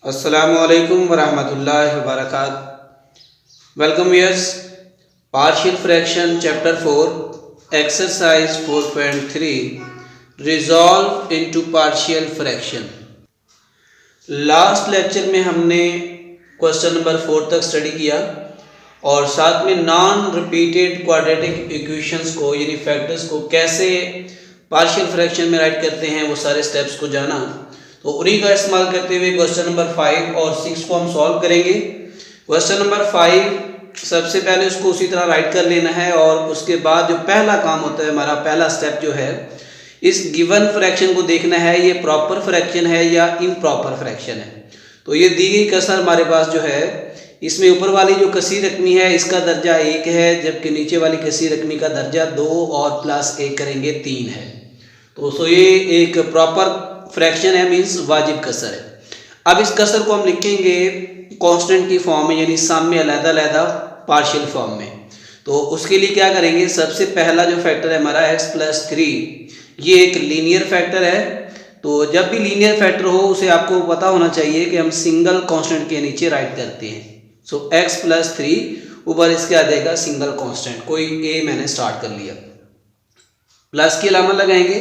अस्सलामुअलैकुम वरहमतुल्लाहि वबरकातुहू। Welcome viewers. Partial fraction chapter 4 exercise 4.3 resolve into partial fraction. Last lecture में हमने क्वेश्चन नंबर 4 तक स्टडी किया और साथ में नॉन रिपीटेड क्वाड्रेटिक इक्वेशंस को यानी फैक्टर्स को कैसे पार्शियल फ्रैक्शन में राइट करते हैं वो सारे स्टेप्स को जाना। तो उन्हीं का इस्तेमाल करते हुए क्वेश्चन नंबर 5 और 6 को हम सॉल्व करेंगे। क्वेश्चन नंबर 5 सबसे पहले उसको उसी तरह राइट कर लेना है और उसके बाद जो पहला काम होता है, हमारा पहला स्टेप जो है, इस गिवन फ्रैक्शन को देखना है ये प्रॉपर फ्रैक्शन है या इम्प्रॉपर फ्रैक्शन है। तो ये दी गई कसर हमारे पास जो है, इसमें ऊपर वाली जो कसी रकमी है इसका दर्जा 1 है, जबकि नीचे वाली कसी रकमी का दर्जा 2 और प्लस 1 करेंगे 3 है। तो ये एक प्रॉपर फ्रैक्शन है, मीन्स वाजिब कसर है। अब इस कसर को हम लिखेंगे कांस्टेंट की फॉर्म में, यानी सम में अलग-अलग पार्शियल फॉर्म में। तो उसके लिए क्या करेंगे, सबसे पहला जो फैक्टर है हमारा x + 3, ये एक लीनियर फैक्टर है। तो जब भी लीनियर फैक्टर हो उसे आपको पता होना चाहिए कि हम सिंगल कांस्टेंट के नीचे राइट करते हैं। सो x + 3 ऊपर इसके आ जाएगा सिंगल कांस्टेंट, कोई a मैंने स्टार्ट कर लिया, प्लस की अलामत लगाएंगे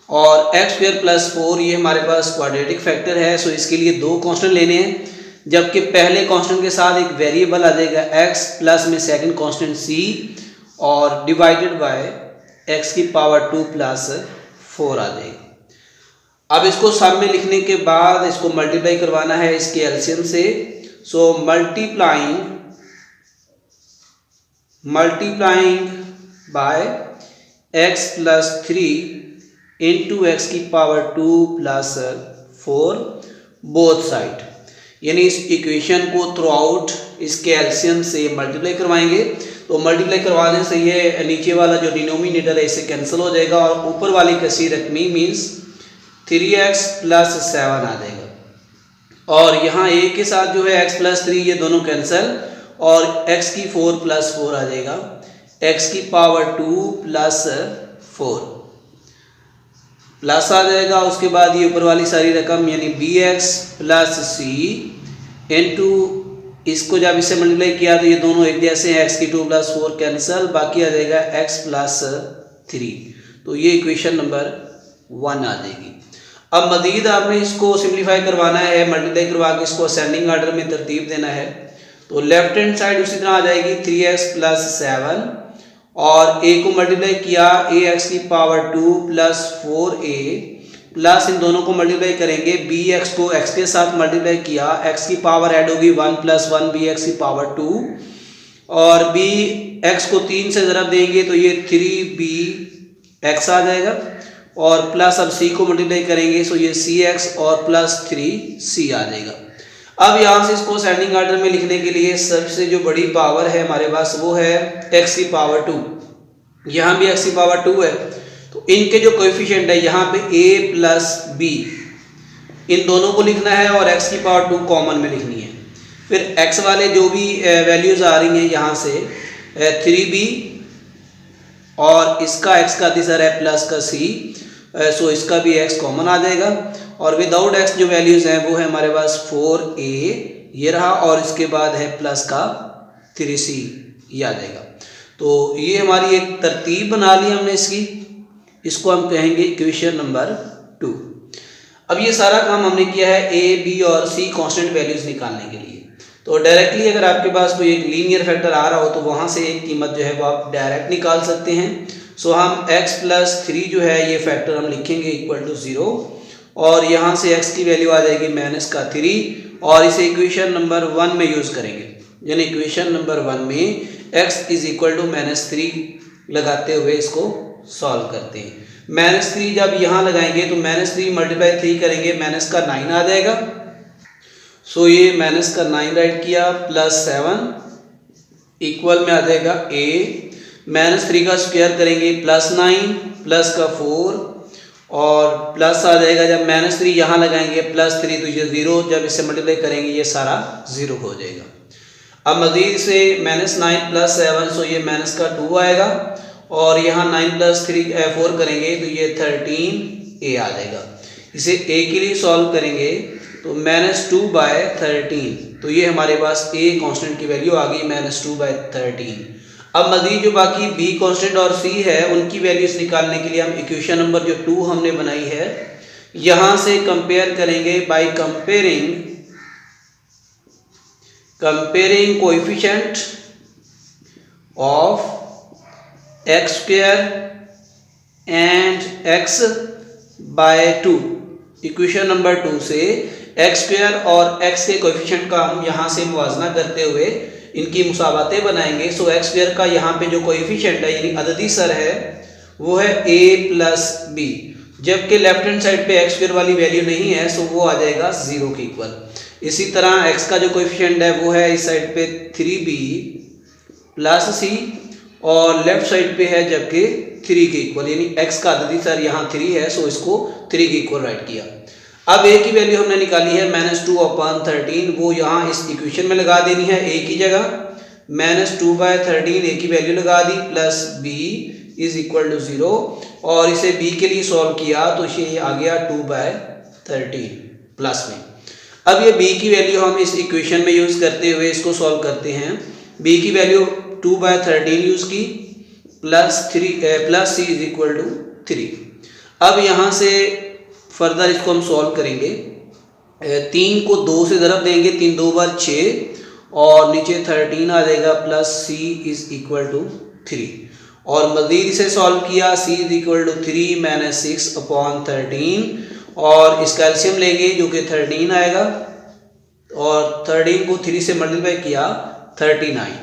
और x² + 4 ये हमारे पास क्वाड्रेटिक फैक्टर है। सो इसके लिए 2 कांस्टेंट लेने हैं, जबकि पहले कांस्टेंट के साथ एक वेरिएबल आ जाएगा x प्लस में सेकंड कांस्टेंट c और डिवाइडेड बाय x⁴ + 4 आ जाएगा। अब इसको सम में लिखने के बाद इसको मल्टीप्लाई करवाना है इसके एलसीएम से। So multiplying by x + 3 into x⁴ + 4 both side, यानी इस इक्वेशन को थ्रू आउट इसके एलसीएम से मल्टीप्लाई करवाएंगे। तो मल्टीप्लाई करवाने से ये नीचे वाला जो डिनोमिनेटर है इससे कैंसिल हो जाएगा और ऊपर वाली कसी रकमी मीन्स 3x + 7 आ जाएगा। और यहाँ a के साथ जो है x + 3 ये दोनों कैंसिल और x⁴ + 4 आ जाएगा, x⁴ + 4 प्लस आ जाएगा। उसके बाद ये ऊपर वाली सारी रकम यानी bx + c इंटू इसको जब इससे मल्टीप्लाई किया तो ये दोनों एक जैसे हैं, x⁴ + 4 कैंसिल, बाकी आ जाएगा x + 3। तो ये इक्वेशन नंबर 1 आ जाएगी। अब मजीद आपने इसको सिंप्लीफाई करवाना है, मल्टीप्लाई करवा के इसको असेंडिंग आर्डर में तरतीब देना है। तो लेफ्ट हैंड साइड उसी तरह आ जाएगी 3x + 7 और a को मल्टीप्लाई किया ax⁴ + 4a प्लस इन दोनों को मल्टीप्लाई करेंगे, bx को x के साथ मल्टीप्लाई किया, x की पावर ऐड होगी 1 + 1 bx⁴ और bx को 3 से ज़रब देंगे तो ये 3bx आ जाएगा और प्लस अब c को मल्टीप्लाई करेंगे तो ये cx और प्लस 3c आ जाएगा। अब यहाँ से इसको असेंडिंग आर्डर में लिखने के लिए सबसे जो बड़ी पावर है हमारे पास वो है x⁴, यहाँ भी x⁴ है। तो इनके जो कोएफिशिएंट है यहाँ पे a + b, इन दोनों को लिखना है और x⁴ कॉमन में लिखनी है। फिर x वाले जो भी वैल्यूज आ रही हैं यहाँ से 3b और इसका x का दिसर है प्लस का c, सो इसका भी x कॉमन आ जाएगा और विदाउट x जो वैल्यूज हैं वो है हमारे पास 4a ये रहा और इसके बाद है प्लस का 3c ये आ जाएगा। तो ये हमारी एक तरतीब बना ली हमने इसकी, इसको हम कहेंगे इक्वेशन नंबर 2। अब ये सारा काम हमने किया है a, b और c कांस्टेंट वैल्यूज निकालने के लिए। तो डायरेक्टली अगर आपके पास कोई एक लीनियर फैक्टर आ रहा हो तो वहाँ से एक कीमत जो है वो आप डायरेक्ट निकाल सकते हैं। सो हम x + 3 जो है ये फैक्टर हम लिखेंगे = 0 और यहाँ से x की वैल्यू आ जाएगी -3 और इसे इक्वेशन नंबर 1 में यूज़ करेंगे, यानी इक्वेशन नंबर 1 में x = -3 लगाते हुए इसको सॉल्व करते हैं। -3 जब यहाँ लगाएंगे तो -3 × 3 करेंगे, -9 आ जाएगा। सो ये -9 राइट किया प्लस 7 इक्वल में आ जाएगा a, -3 का स्क्वायर करेंगे +9 प्लस का 4 और प्लस आ जाएगा, जब -3 यहाँ लगाएंगे +3 तो ये 0, जब इससे मल्टीप्लाई करेंगे ये सारा 0 हो जाएगा। अब मज़ीद से -9 + 7 सो ये -2 आएगा और यहाँ 9 + 3 4 करेंगे तो ये 13a आ जाएगा। इसे a के लिए सॉल्व करेंगे तो -2/13। तो ये हमारे पास ए कांस्टेंट की वैल्यू आ गई -2/13। अब मजीद जो बाकी बी कांस्टेंट और सी है उनकी वैल्यूज निकालने के लिए हम इक्वेशन नंबर जो 2 हमने बनाई है यहाँ से कंपेयर करेंगे by comparing coefficient of x square and x/2। Equation number 2 से एक्स स्क्वायर और x के कोएफिशिएंट का हम यहाँ से मुवाजना करते हुए इनकी मुसावातें बनाएंगे। सो एक्स स्क्वायर का यहाँ पे जो कोएफिशिएंट है यानी अददी सर है वो है a + b, जबकि लेफ्ट हैंड साइड पे एक्स स्क्वायर वाली वैल्यू नहीं है, सो वो आ जाएगा 0 के इक्वल। इसी तरह x का जो कोएफिशिएंट है वो है इस साइड पे 3b + c और लेफ्ट साइड पे है जबकि 3 के इक्वल, यानी x का अददी सर यहाँ 3 है, सो इसको 3 के इक्वल राइट किया। अब a की वैल्यू हमने निकाली है -2/13, वो यहाँ इस इक्वेशन में लगा देनी है a की जगह -2/13 a की वैल्यू लगा दी प्लस b = 0 और इसे b के लिए सॉल्व किया तो ये आ गया 2/13 प्लस में। अब ये b की वैल्यू हम इस इक्वेशन में यूज़ करते हुए इसको सॉल्व करते हैं। b की वैल्यू 2/13 यूज़ की प्लस c = 3। अब यहाँ से फर्दर इसको हम सॉल्व करेंगे। 3 को 2 से ज़रब देंगे, 3 2 बार 6 और नीचे 13 आ जाएगा प्लस c = 3 और मज़ीद इसे सॉल्व किया c = 3 - 6/13 और इसका एलसीएम लेंगे जो कि 13 आएगा और 13 को 3 से मल्टीप्लाई किया 39,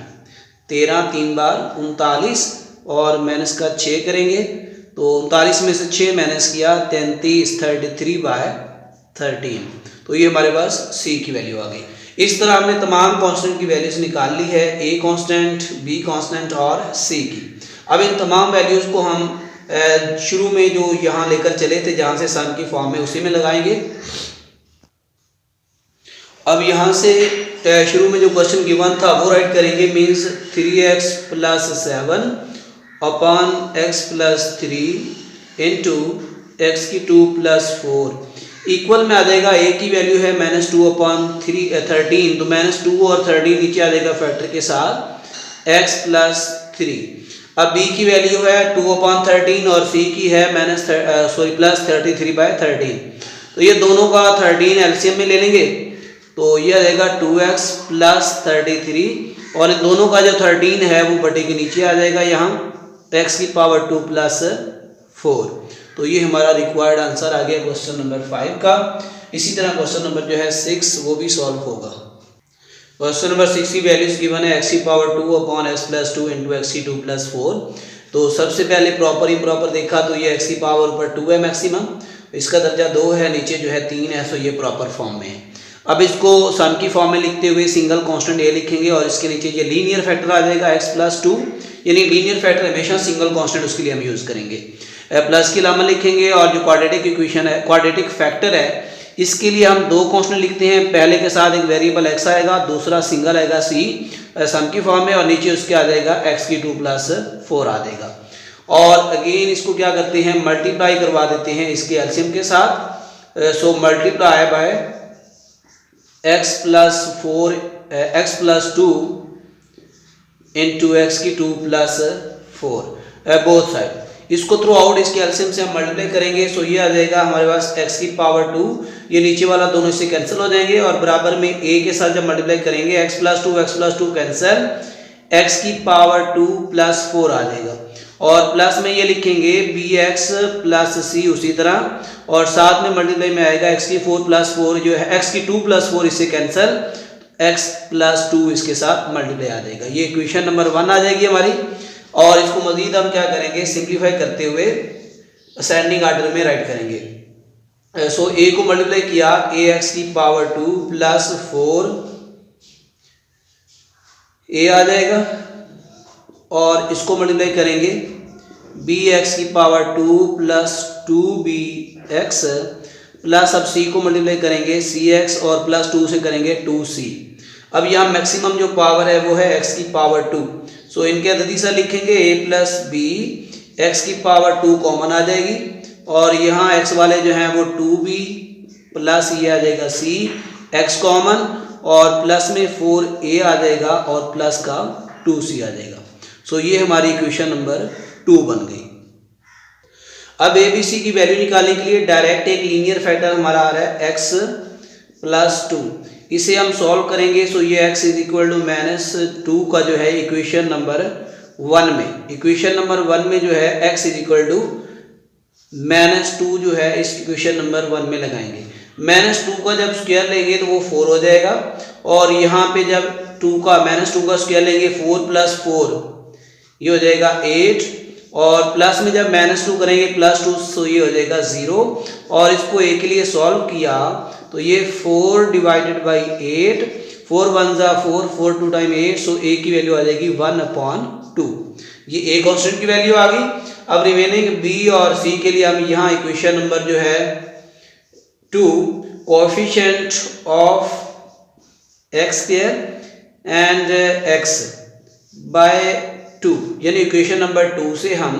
13 3 बार 39 और माइनस का 6 करेंगे तो 39 में से 6 माइनस किया 33, 33/13। तो ये हमारे पास c की वैल्यू आ गई। इस तरह हमने तमाम कांस्टेंट की वैल्यूज निकाल ली है, a कांस्टेंट, b कांस्टेंट और c की। अब इन तमाम वैल्यूज को हम शुरू में जो यहाँ लेकर चले थे जहाँ से सम की फॉर्म में उसी में लगाएंगे। अब यहाँ से शुरू में जो क्वेश्चन गिवन था वो राइट करेंगे, means 3x + 7 upon x + 3 into x³ + 4 equal में आ जाएगा। a की वैल्यू है -2/13 तो -2 और 13 नीचे आ जाएगा फैक्टर के साथ x + 3। अब b की वैल्यू है 2/13 और c की है प्लस 33/13। तो ये दोनों का 13 एलसीएम में ले लेंगे तो ये आ जाएगा 2x + 33 और इन दोनों का जो 13 है वो बटे के नीचे आ जाएगा यहाँ x² + 4। तो ये हमारा रिक्वायर्ड आंसर आ गया क्वेश्चन नंबर 5 का। इसी तरह क्वेश्चन नंबर जो है 6 वो भी सॉल्व होगा। क्वेश्चन नंबर 6 की वैल्यूज गिवन है x² + 2 इंटू x³ + 4। तो सबसे पहले प्रॉपर इम्प्रॉपर देखा तो ये x² है मैक्सिमम, इसका दर्जा 2 है, नीचे जो है 3 है, सो ये प्रॉपर फॉर्म में है। अब इसको सम की फॉर्म में लिखते हुए सिंगल कांस्टेंट a लिखेंगे और इसके नीचे ये लीनियर फैक्टर आ जाएगा x + 2, यानी लीनियर फैक्टर हमेशा सिंगल कांस्टेंट उसके लिए हम यूज़ करेंगे। प्लस की लामा लिखेंगे और जो क्वाड्रेटिक इक्वेशन है, क्वाड्रेटिक फैक्टर है, इसके लिए हम 2 कांस्टेंट लिखते हैं। पहले के साथ एक वेरिएबल x आएगा, दूसरा सिंगल आएगा c सम की फॉर्म में और नीचे उसके आ जाएगा x³ + 4 आ जाएगा। और अगेन इसको क्या करते हैं, मल्टीप्लाई करवा देते हैं इसके एलसीएम के साथ। So multiply by x + 4 x + 2 into x³ + 4 both side. इसको थ्रू आउट इसके एलसीएम से हम मल्टीप्लाई करेंगे। सो ये आ जाएगा हमारे पास x², ये नीचे वाला दोनों से कैंसिल हो जाएंगे और बराबर में a के साथ जब मल्टीप्लाई करेंगे x + 2 कैंसिल, x² + 4 आ जाएगा और प्लस में ये लिखेंगे bx + c उसी तरह और साथ में मल्टीप्लाई में आएगा x³ + 4 जो है x² + 4 इससे कैंसिल, x + 2 इसके साथ मल्टीप्लाई आ जाएगा। ये इक्वेशन नंबर 1 आ जाएगी हमारी और इसको मजीद हम क्या करेंगे, सिंप्लीफाई करते हुए असेंडिंग आर्डर में राइट करेंगे। सो a को मल्टीप्लाई किया ax² + 4 a आ जाएगा और इसको मल्टीप्लाई करेंगे bx² + 2bx प्लस अब c को मल्टीप्लाई करेंगे cx और प्लस 2 से करेंगे 2c। अब यहाँ मैक्सिमम जो पावर है वो है x²। सो इनके अददी सा लिखेंगे a + b, x² कॉमन आ जाएगी और यहाँ x वाले जो हैं वो 2b प्लस ये आ जाएगा सी एक्स कॉमन और प्लस में 4a आ जाएगा और प्लस का 2c आ जाएगा। सो ये हमारी इक्वेशन नंबर 2 बन गई। अब ए बी सी की वैल्यू निकालने के लिए डायरेक्ट एक लीनियर फैक्टर हमारा आ रहा है x प्लस 2, इसे हम सॉल्व करेंगे। सो ये x इज इक्वल टू -2 का जो है इक्वेशन नंबर 1 में जो है x इज इक्वल टू -2 जो है इस इक्वेशन नंबर 1 में लगाएंगे। -2 का जब स्क्वायर लेंगे तो वो 4 हो जाएगा और यहाँ पे जब -2 का स्क्वायर लेंगे 4 + 4 ये हो जाएगा 8 और प्लस में जब -2 करेंगे +2 तो ये हो जाएगा 0 और इसको a के लिए सॉल्व किया तो ये 4 / 8, 4 × 1 = 4, 4 2 टाइम 8, सो a की वैल्यू आ जाएगी 1/2। ये a कांस्टेंट की वैल्यू आ गई। अब रिमेनिंग b और c के लिए हम यहाँ इक्वेशन नंबर जो है 2 coefficient of x² and x by 2 यानी इक्वेशन नंबर 2 से हम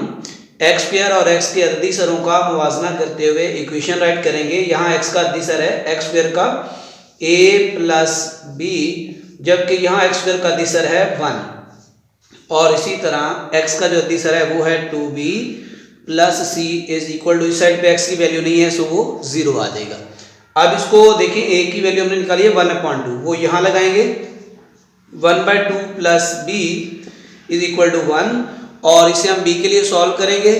x² और x के अदिशरों का मुवाजना करते हुए इक्वेशन राइट करेंगे। यहाँ x का अदिशर है x² का a + b, जबकि यहाँ x² का अदिशर है 1 और इसी तरह x का जो अदिशर है वो है 2b + c is equal to, इस साइड पे x की वैल्यू नहीं है सो वो 0 आ जाएगा। अब इसको देखिए a की वैल्यू हमने निकाली है 1/2, वो यहाँ लगाएंगे 1/2 + b इज इक्वल टू 1 और इसे हम b के लिए सॉल्व करेंगे।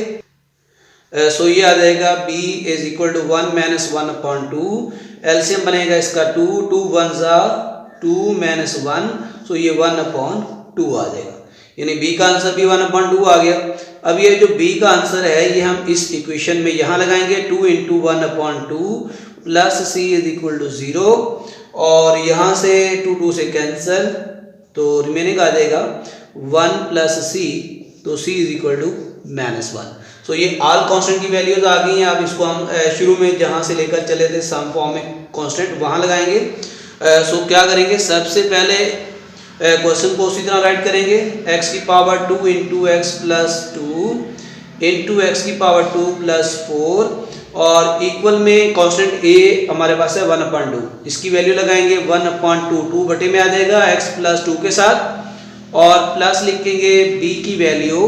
सो ये आ जाएगा b is equal to 1 - 1/2, LCM बनेगा इसका 2, 2 × 1 = 2 - 1, सो ये 1/2 आ जाएगा, यानी b का आंसर भी 1/2 आ गया। अब ये जो b का आंसर है ये हम इस इक्वेशन में यहाँ लगाएंगे 2 × 1/2 + c इज इक्वल टू 0 और यहाँ से 2 2 से कैंसिल तो रिमेनिंग आ जाएगा 1 + c, तो c इज इक्वल टू -1। सो ये ऑल कांस्टेंट की वैल्यूज आ गई हैं। अब इसको हम शुरू में जहाँ से लेकर चले थे सम फॉर्म में कांस्टेंट वहाँ लगाएंगे। सो क्या करेंगे, सबसे पहले क्वेश्चन को उसी तरह राइट करेंगे x की पावर 2 × x + 2 × x की पावर 2 + 4 और इक्वल में कांस्टेंट a हमारे पास है 1/2, इसकी वैल्यू लगाएंगे 1/2, 2 बटे में आ जाएगा x + 2 के साथ और प्लस लिखेंगे b की वैल्यू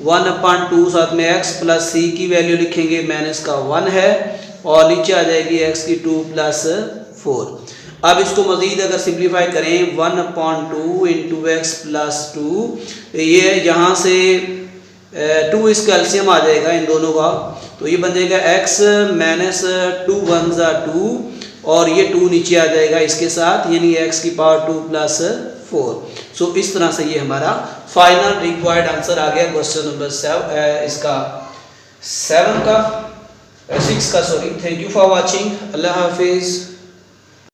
1/2 साथ में x + c की वैल्यू लिखेंगे -1 है और नीचे आ जाएगी x की 2 + 4। अब इसको मजीद अगर सिंप्लीफाई करें 1/2 × x + 2, ये यहाँ से 2 इसका एलसीएम आ जाएगा इन दोनों का, तो ये बन जाएगा x - 2 × 1 = 2 और ये 2 नीचे आ जाएगा इसके साथ, यानी x की पावर 2 + 4। सो इस तरह से ये हमारा फाइनल रिक्वायर्ड आंसर आ गया क्वेश्चन नंबर 6 का। Thank you for watching. अल्लाह हाफिज़।